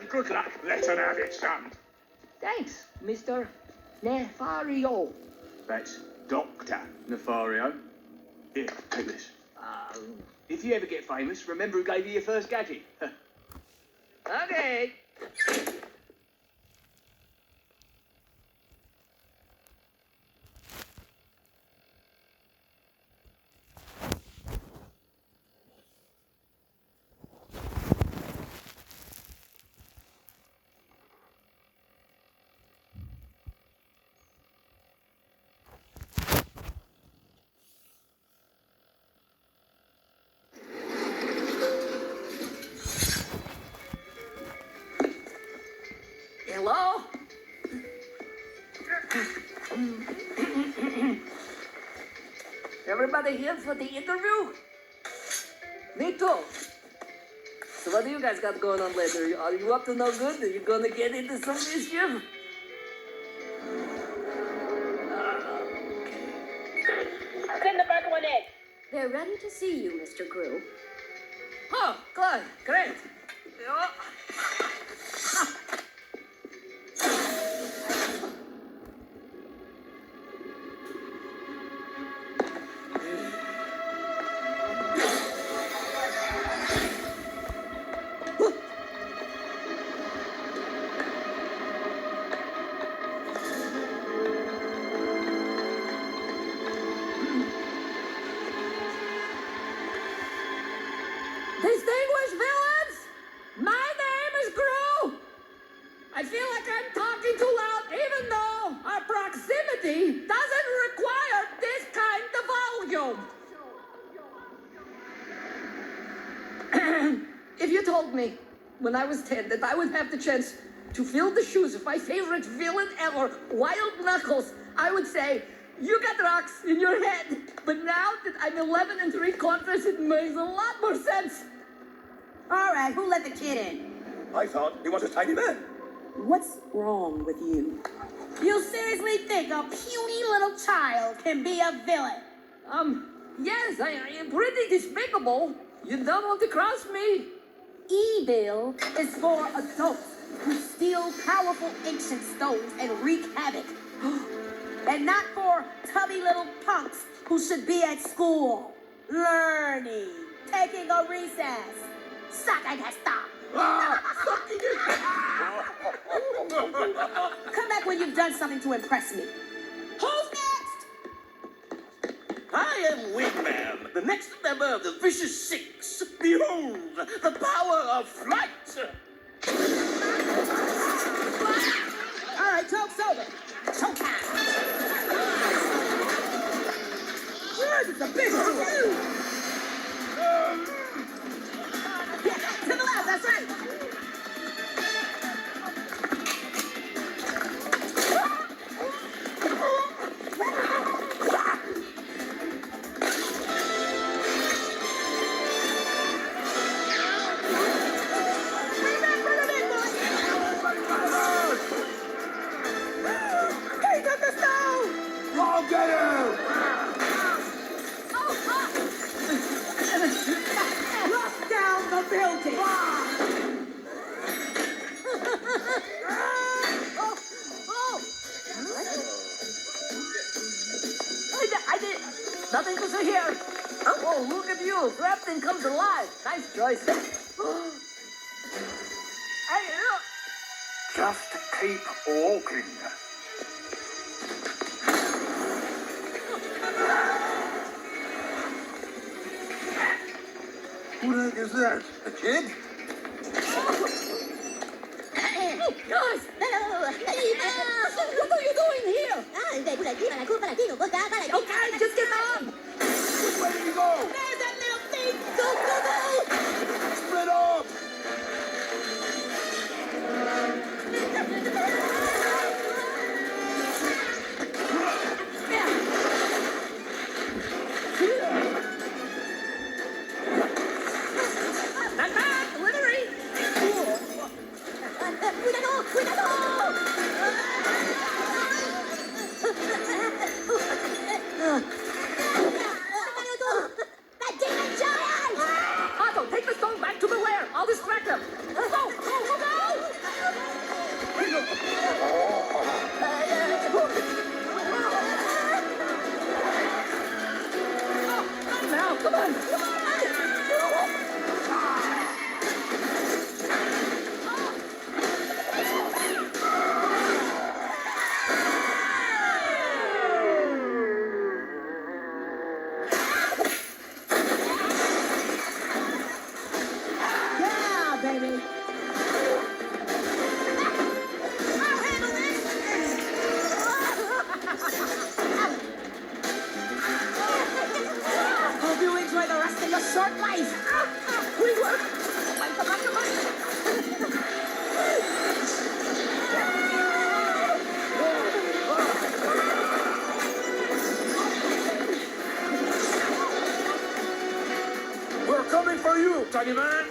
good luck. Let her have it, son. Thanks, Mr. Nefario. That's Dr. Nefario. Here, take this. If you ever get famous, remember who gave you your first gadget. Okay. Hello? Everybody here for the interview? Me too. So what do you guys got going on later? Are you up to no good? Are you gonna get into some mischief? Send the first one in. They're ready to see you, Mr. Gru. Oh, good. Great. Yeah. Distinguished villains, my name is Gru. I feel like I'm talking too loud, even though our proximity doesn't require this kind of volume. If you told me when I was 10 that I would have the chance to fill the shoes of my favorite villain ever, Wild Knuckles, I would say, you got rocks in your head. But now that I'm 11 and 3/4, it makes a lot more sense. All right, who let the kid in? I thought he was a tiny man. What's wrong with you? You seriously think a puny little child can be a villain? Yes, I am pretty despicable. You don't want to cross me. Evil is for adults who steal powerful ancient stones and wreak havoc. And not for tubby little punks who should be at school, learning, taking a recess. Sucking his thumb. Come back when you've done something to impress me. Who's next? I am Wingman, the next member of the Vicious Six. Behold, the power of flight. All right, joke's over. Showtime. Yours is a big one. To the left, that's right. He took the stone! I'll get him! Lock down the building! I did nothing to see here. Oh, look at you. Grafton comes alive. Nice choice. Just keep walking. Who the heck is that? A kid? Guys! What are you doing here? Okay, just get on. Which way did he go? There's that little thing! Go! Split up! Delivery! Cuidado! come on. Yeah, baby. I'll handle this. Hope you enjoy the rest of your short life. We work. Come on, come on. We're coming for you, tiny man.